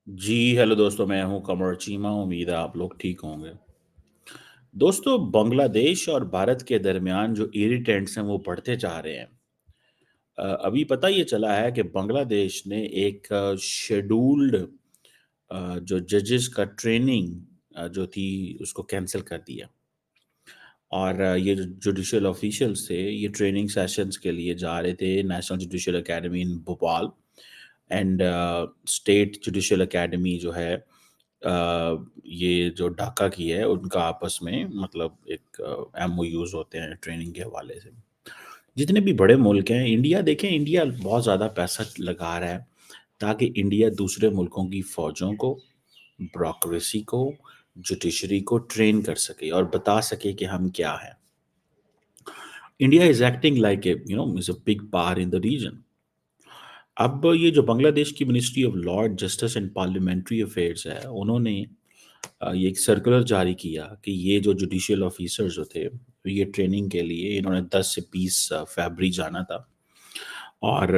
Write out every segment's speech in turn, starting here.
جی hello دوستوں، میں ہوں قمر چیمہ، امید ہے آپ لوگ ٹھیک ہوں گے۔ دوستوں، بنگلہ دیش اور بھارت کے درمیان جو ایریٹینٹس ہیں وہ بڑھتے جا رہے ہیں۔ ابھی پتہ یہ چلا ہے کہ بنگلہ دیش نے ایک شیڈولڈ جو ججز کا ٹریننگ جو تھی اس کو کینسل کر دیا، اور یہ جو جوڈیشل آفیشلز تھے یہ ٹریننگ سیشنز کے لیے جا رہے تھے national judicial academy in Bhopal and state judicial academy جو ہے یہ جو ڈھاکہ کی ہے ان کا آپس میں مطلب ایک ایم او یوز ہوتے ہیں ٹریننگ کے حوالے سے۔ جتنے بھی بڑے ملک ہیں، انڈیا دیکھیں، انڈیا بہت زیادہ پیسہ لگا رہا ہے تاکہ انڈیا دوسرے ملکوں کی فوجوں کو، بیوروکریسی کو، جوڈیشری کو ٹرین کر سکے اور بتا سکے کہ ہم کیا ہیں۔ India is acting like is a big power in the region. اب یہ جو بنگلہ دیش کی ministry of law and justice and parliamentary affairs ہے، انہوں نے یہ ایک سرکولر جاری کیا کہ یہ جو جوڈیشل آفیسر جو تھے یہ ٹریننگ کے لیے انہوں نے 10 سے 20 فیبری جانا تھا، اور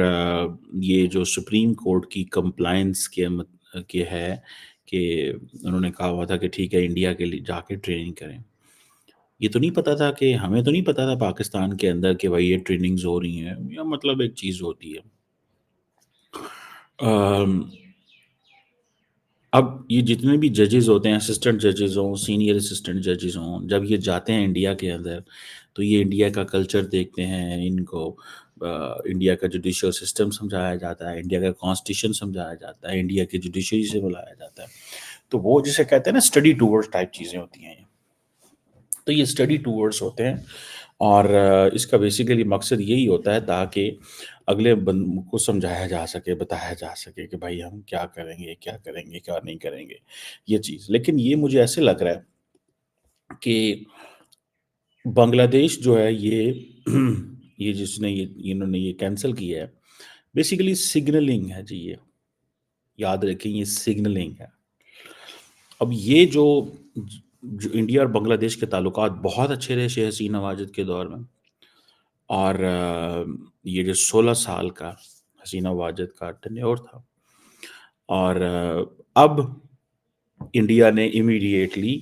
یہ جو سپریم کورٹ کی کمپلائنس کے ہے کہ انہوں نے کہا ہوا تھا کہ ٹھیک ہے انڈیا کے لیے جا کے ٹریننگ کریں۔ یہ تو نہیں پتا تھا کہ ہمیں تو نہیں پتا تھا پاکستان کے اندر کہ بھائی یہ ٹریننگز ہو رہی ہیں، یا مطلب ایک چیز ہوتی ہے۔ آم، اب یہ جتنے بھی ججز ہوتے ہیں، اسسٹنٹ ججز ہوں، سینئر اسسٹنٹ ججز ہوں، جب یہ جاتے ہیں انڈیا کے اندر تو یہ انڈیا کا کلچر دیکھتے ہیں، ان کو انڈیا کا جوڈیشل سسٹم سمجھایا جاتا ہے، انڈیا کا کانسٹیٹیوشن سمجھایا جاتا ہے، انڈیا کی جوڈیشری سے بلایا جاتا ہے، تو وہ جسے کہتے ہیں نا اسٹڈی ٹورڈ ٹائپ چیزیں ہوتی ہیں۔ تو یہ اسٹڈی ٹورڈز ہوتے ہیں، اور اس کا بیسیکلی مقصد یہی ہوتا ہے تاکہ اگلے بند کو سمجھایا جا سکے، بتایا جا سکے کہ بھائی ہم کیا کریں گے، کیا کریں گے، کیا نہیں کریں گے، یہ چیز۔ لیکن یہ مجھے ایسے لگ رہا ہے کہ بنگلہ دیش جو ہے یہ یہ جس نے انہوں نے یہ کینسل کیا ہے، بیسیکلی سگنلنگ ہے جی، یہ یاد رکھیں، یہ سگنلنگ ہے۔ اب یہ جو انڈیا اور بنگلہ دیش کے تعلقات بہت اچھے رہے شیخ حسینہ واجد کے دور میں، اور یہ جو 16 سال کا حسینہ واجد کا ٹینیور تھا، اور اب انڈیا نے امیڈیٹلی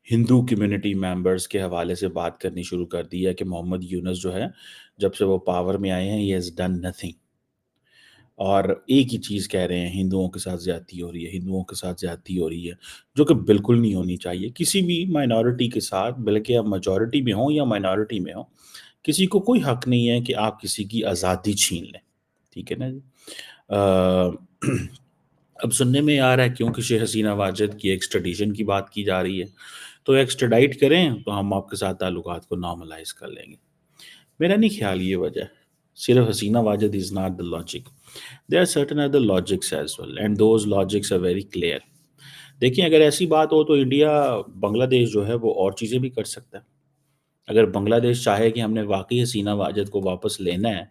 ہندو کمیونٹی ممبرز کے حوالے سے بات کرنی شروع کر دی ہے کہ محمد یونس جو ہے جب سے وہ پاور میں آئے ہیں، he has done nothing، اور ایک ہی چیز کہہ رہے ہیں، ہندوؤں کے ساتھ زیادتی ہو رہی ہے، ہندوؤں کے ساتھ زیادتی ہو رہی ہے، جو کہ بالکل نہیں ہونی چاہیے کسی بھی مائنورٹی کے ساتھ، بلکہ آپ میجورٹی میں ہوں یا مائنورٹی میں ہوں، کسی کو کوئی حق نہیں ہے کہ آپ کسی کی آزادی چھین لیں، ٹھیک ہے نا جی۔ اب سننے میں آ رہا ہے کیونکہ شیخ حسینہ واجد کی ایکسٹریڈیشن کی بات کی جا رہی ہے، تو ایکسٹریڈائٹ کریں تو ہم آپ کے ساتھ تعلقات کو نارملائز کر لیں گے۔ میرا نہیں خیال یہ وجہ ہے، صرف حسینہ Wajid is not the logic. There are certain other logics as well and those logics are very clear. دیکھیں، اگر ایسی بات ہو تو انڈیا بنگلہ دیش جو ہے وہ اور چیزیں بھی کر سکتا ہے۔ اگر بنگلہ دیش چاہے کہ ہم نے واقعی حسینہ واجد کو واپس لینا ہے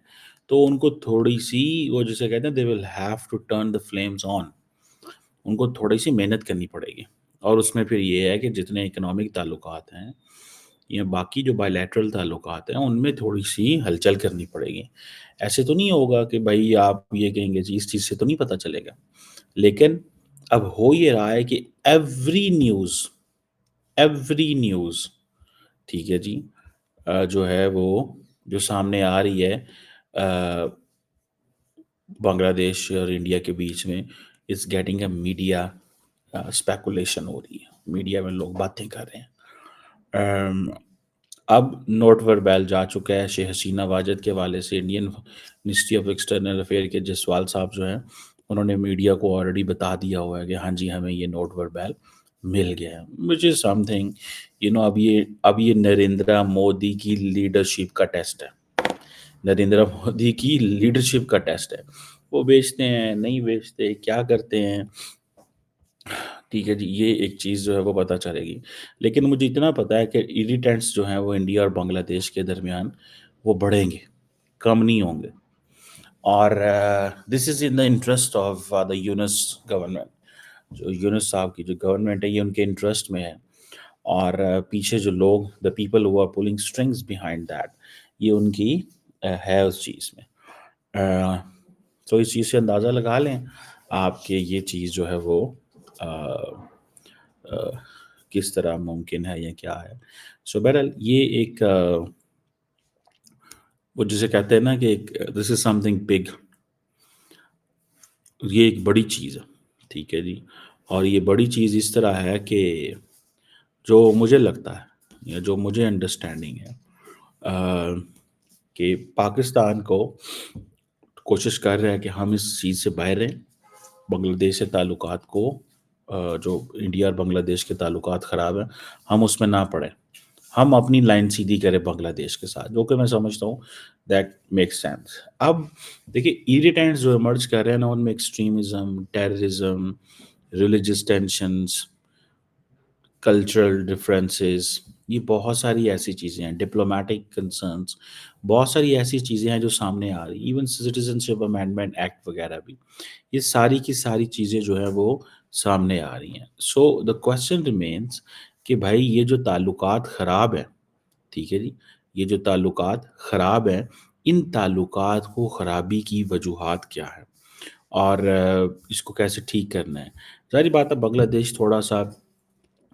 تو ان کو تھوڑی سی وہ جسے کہتے ہیں they will have to turn the flames on، ان کو تھوڑی سی محنت کرنی پڑے گی، اور اس میں پھر یہ ہے کہ جتنے اکنامک تعلقات ہیں یا باقی جو بائی لیٹرل تعلقات ہیں ان میں تھوڑی سی ہلچل کرنی پڑے گی۔ ایسے تو نہیں ہوگا کہ بھائی آپ یہ کہیں گے جی، اس چیز سے تو نہیں پتہ چلے گا، لیکن اب ہو یہ رہا ہے کہ ایوری نیوز ٹھیک ہے جی، جو ہے وہ جو سامنے آ رہی ہے بنگلہ دیش اور انڈیا کے بیچ میں، is getting a media speculation ہو رہی ہے، میڈیا میں لوگ باتیں کر رہے ہیں۔ اب نوٹ وربیل جا چکا ہے شیخ حسینہ واجد کے حوالے سے، Indian ministry of external affair کے جسوال صاحب جو ہیں انہوں نے میڈیا کو آلریڈی بتا دیا ہوا ہے کہ ہاں جی ہمیں یہ نوٹ وربیل مل گیا ہے، وچ از سم تھنگ اب یہ نریندرا مودی کی لیڈرشپ کا ٹیسٹ ہے، نریندرا مودی کی لیڈرشپ کا ٹیسٹ ہے، وہ بیچتے ہیں نہیں بیچتے، کیا کرتے ہیں، ٹھیک ہے جی، یہ ایک چیز جو ہے وہ پتہ چلے گی۔ لیکن مجھے اتنا پتا ہے کہ ایریٹینٹس جو ہیں وہ انڈیا اور بنگلہ دیش کے درمیان وہ بڑھیں گے، کم نہیں ہوں گے، اور this is in the interest of the Yunus government, جو یونس صاحب کی جو گورنمنٹ ہے یہ ان کے انٹرسٹ میں ہے، اور پیچھے جو لوگ the people who are pulling strings behind that, یہ ان کی ہے اس چیز میں۔ تو اس چیز سے اندازہ لگا لیں آپ کہ یہ چیز جو ہے وہ کس طرح ممکن ہے یا کیا ہے. سو بہرحال یہ ایک وہ جسے کہتے ہیں نا کہ this is some thing big, یہ ایک بڑی چیز ہے. ٹھیک ہے جی. اور یہ بڑی چیز اس طرح ہے کہ جو مجھے لگتا ہے یا جو مجھے انڈرسٹینڈنگ ہے کہ پاکستان کو کوشش کر رہے ہیں کہ ہم اس چیز سے باہر رہیں. بنگلہ دیش سے تعلقات کو جو انڈیا اور بنگلہ دیش کے تعلقات خراب ہیں ہم اس میں نہ پڑیں، ہم اپنی لائن سیدھی کریں بنگلہ دیش کے ساتھ، جو کہ میں سمجھتا ہوں دیٹ میک سینس. اب دیکھیے ایریٹینٹس جو ایمرج کر رہے ہیں نا ان میں extremism, terrorism, religious tensions, cultural differences, یہ بہت ساری ایسی چیزیں ہیں، ڈپلومیٹک کنسرنس، بہت ساری ایسی چیزیں ہیں جو سامنے آ رہی، ایون سٹیزن شپ امینڈمنٹ ایکٹ وغیرہ بھی، یہ ساری کی ساری چیزیں جو ہیں وہ سامنے آ رہی ہیں. سو دا کوشچن ریمینس کہ بھائی یہ جو تعلقات خراب ہیں، ٹھیک ہے جی، یہ جو تعلقات خراب ہیں، ان تعلقات کو خرابی کی وجوہات کیا ہے اور اس کو کیسے ٹھیک کرنا ہے. ظاہری بات ہے بنگلہ دیش تھوڑا سا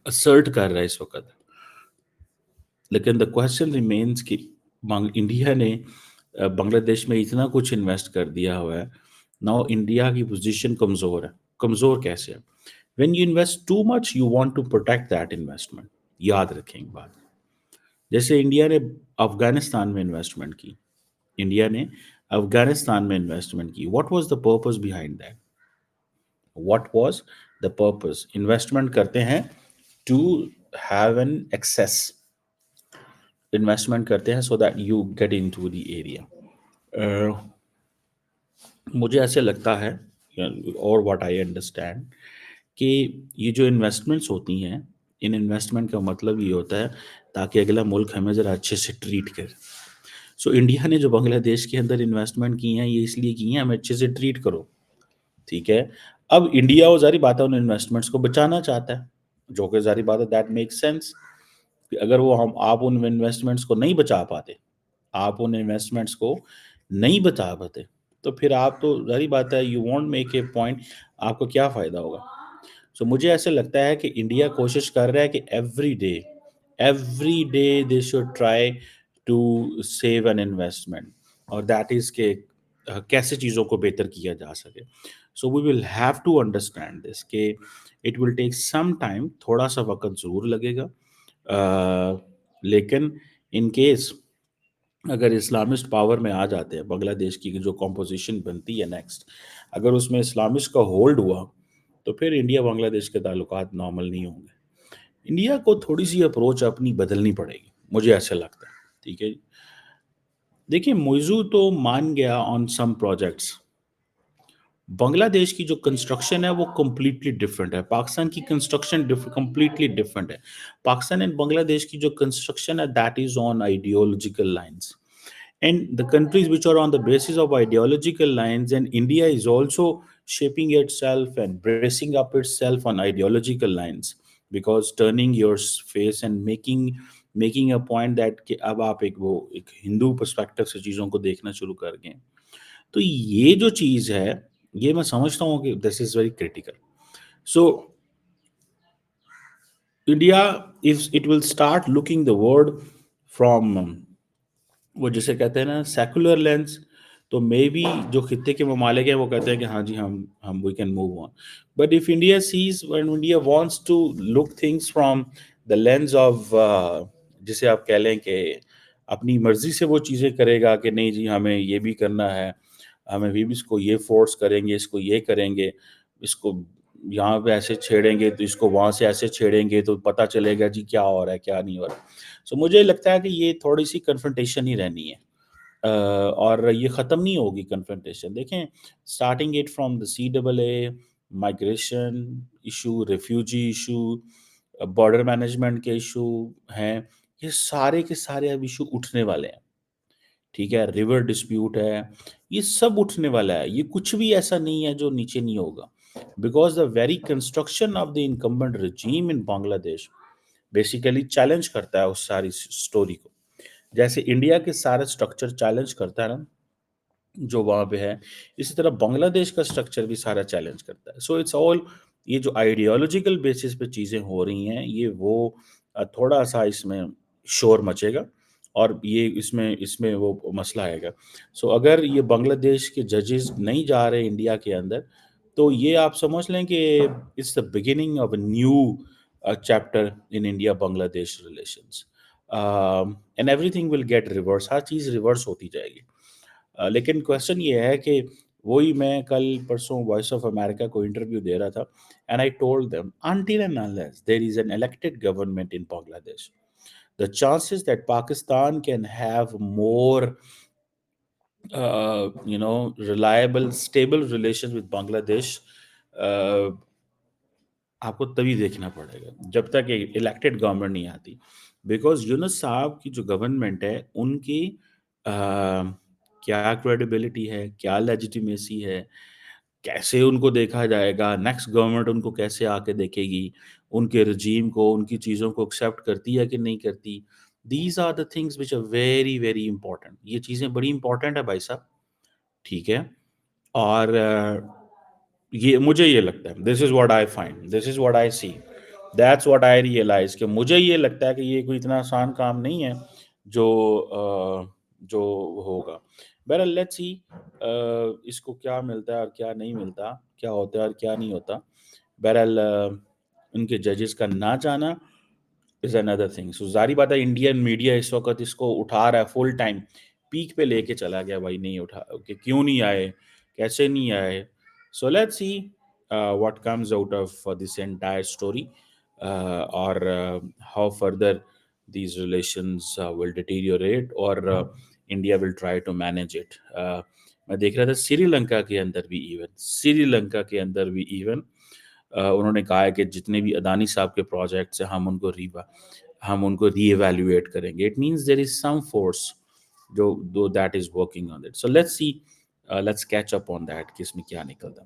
اسرٹ کر رہا ہے اس وقت، لیکن دا کوشچن ریمینس کہ انڈیا نے بنگلہ دیش میں اتنا کچھ انویسٹ کر دیا ہوا ہے. ناؤ انڈیا کی پوزیشن کمزور ہے. کمزور کیسے ہے؟ When you invest too much you want to protect that investment. یاد رکھیں ایک بات، جیسے انڈیا نے افغانستان میں انویسٹمنٹ کی، انڈیا نے افغانستان میں انویسٹمنٹ کی، what was the purpose behind that? What was the purpose? Investment کرتے ہیں to have an access, investment کرتے ہیں so that you get into the area. مجھے ایسے لگتا ہے اور واٹ آئی انڈرسٹینڈ کہ یہ جو انویسٹمنٹس ہوتی ہیں، ان انویسٹمنٹ کا مطلب یہ ہوتا ہے تاکہ اگلا ملک ہمیں ذرا اچھے سے ٹریٹ کرے. سو انڈیا نے جو بنگلہ دیش کے اندر انویسٹمنٹ کی ہیں یہ اس لیے کی ہیں ہمیں اچھے سے ٹریٹ کرو. ٹھیک ہے. اب انڈیا وہ ظاہری بات ہے ان انویسٹمنٹس کو بچانا چاہتا ہے، جو کہ ظاہری بات ہے دیٹ میک سینس. اگر وہ آپ ان انویسٹمنٹس کو نہیں بچا پاتے، آپ ان انویسٹمنٹس کو نہیں بچا پاتے تو پھر آپ تو ظاہری بات ہے you want make a point, آپ کو کیا فائدہ ہوگا. سو مجھے ایسے لگتا ہے کہ انڈیا کوشش کر رہا ہے کہ every day they should try to save an investment, اور دیٹ از کہ کیسے چیزوں کو بہتر کیا جا سکے. So we will have to understand this کہ it will take some time, تھوڑا سا وقت ضرور لگے گا، لیکن ان کیس اگر اسلامسٹ پاور میں آ جاتے ہیں، بنگلہ دیش کی جو کمپوزیشن بنتی ہے نیکسٹ، اگر اس میں اسلامسٹ کا ہولڈ ہوا تو پھر انڈیا بنگلہ دیش کے تعلقات نارمل نہیں ہوں گے. انڈیا کو تھوڑی سی اپروچ اپنی بدلنی پڑے گی، مجھے ایسا لگتا ہے. ٹھیک ہے جی. دیکھیں موضوع تو مان گیا آن سم پروجیکٹس، بنگلہ دیش کی جو کنسٹرکشن ہے وہ کمپلیٹلی ڈفرینٹ ہے، پاکستان کی کنسٹرکشن کمپلیٹلی ڈفرینٹ ہے. پاکستان اینڈ بنگلہ دیش کی جو کنسٹرکشن ہے that is on ideological lines. And the countries which are on the basis of ideological lines, and India is also shaping itself and bracing up itself on ideological lines, because turning your face and making a point that کہ اب آپ ایک ہندو perspective سے چیزوں کو دیکھنا شروع کر گئے. تو یہ جو چیز ہے یہ میں سمجھتا ہوں کہ this is very critical. So India if it will start looking the world from وہ جسے کہتے ہیں نا سیکولر لینس، تو مے بی جو خطے کے ممالک ہیں وہ کہتے ہیں کہ ہاں جی ہم we can move on. But if India says when India wants to look things from the lens of, جسے آپ کہہ لیں کہ اپنی مرضی سے وہ چیزیں کرے گا کہ نہیں جی ہمیں یہ بھی کرنا ہے، ہمیں بھی اس کو یہ فورس کریں گے، اس کو یہ کریں گے، اس کو یہاں پہ ایسے چھیڑیں گے تو اس کو وہاں سے ایسے چھیڑیں گے تو پتہ چلے گا جی کیا ہو رہا ہے کیا نہیں ہو رہا. سو مجھے لگتا ہے کہ یہ تھوڑی سی کنفرنٹیشن ہی رہنی ہے، اور یہ ختم نہیں ہوگی کنفرنٹیشن. دیکھیں starting it from the CAA، migration issue, refugee issue, border management کے ایشو ہیں، یہ سارے کے سارے اب ایشو اٹھنے والے ہیں. ٹھیک ہے. ریور ڈسپیوٹ ہے، یہ سب اٹھنے والا ہے. یہ کچھ بھی ایسا نہیں ہے جو نیچے نہیں ہوگا، because the very construction of the incumbent regime in Bangladesh basically challenge کرتا ہے اس ساری سٹوری کو، جیسے انڈیا کے سارا سٹرکچر چیلنج کرتا ہے نا جو وہاں پہ ہے، اسی طرح بنگلہ دیش کا سٹرکچر بھی سارا چیلنج کرتا ہے. سو اٹس آل یہ جو آئیڈیالوجیکل بیسس پہ چیزیں ہو رہی ہیں یہ وہ تھوڑا سا اس میں شور مچے گا اور یہ اس میں وہ مسئلہ آئے گا. سو اگر یہ بنگلہ دیش کے ججز نہیں جا رہے انڈیا کے اندر تو یہ آپ سمجھ لیں کہ it's the beginning of a new chapter in India Bangladesh relations and everything will get reverse. ہر چیز ریورس ہوتی جائے گی. لیکن کوشچن یہ ہے کہ وہی میں کل پرسوں وائس آف امریکہ کو انٹرویو دے رہا تھا and I told them until and unless there is an elected government in Bangladesh, the chances that Pakistan can have more reliable, stable relations with Bangladesh, آپ کو تبھی دیکھنا پڑے گا جب تک الیکٹڈ گورنمنٹ نہیں آتی. بیکاز یونس صاحب کی جو گورنمنٹ ہے ان کی کیا کریڈیبلٹی ہے, کیا لیجیٹیمیسی ہے, کیسے ان کو دیکھا جائے گا, نیکسٹ گورنمنٹ ان کو کیسے آ کے دیکھے گی, ان کے رجیم کو, ان کی چیزوں کو ایکسیپٹ کرتی ہے کہ نہیں کرتی. These are the things which are very very important. یہ چیزیں بڑی امپورٹنٹ ہے بھائی صاحب, ٹھیک ہے. اور یہ مجھے یہ لگتا ہے, this is what I find, this is what I see, that's what I realize, کہ مجھے یہ لگتا ہے کہ یہ کوئی اتنا آسان کام نہیں ہے جو جو ہوگا. بہرحال لیٹس سی اس کو کیا ملتا ہے اور کیا نہیں ملتا, کیا ہوتا ہے اور کیا نہیں ہوتا. بہرحال ان کے ججز کا نہ جانا از اندر تھنگ. سو ظاہری بات ہے انڈین میڈیا اس وقت اس کو اٹھا رہا ہے, فل ٹائم پیک پہ لے کے چلا گیا, بھائی نہیں اٹھا, کہ کیوں نہیں آئے, کیسے نہیں آئے. So let's see what comes out of this entire story, or how further these relations will deteriorate, or India will try to manage it. میں دیکھ رہا تھا سری لنکا کے اندر بھی ایون انہوں نے کہا ہے کہ جتنے بھی اڈانی صاحب کے پروجیکٹس ہیں ہم ان کو ری ایویلویٹ کریں گے. It means there is some force جو that is working on it. So let's see, let's catch up on that کہ اس میں کیا نکلتا.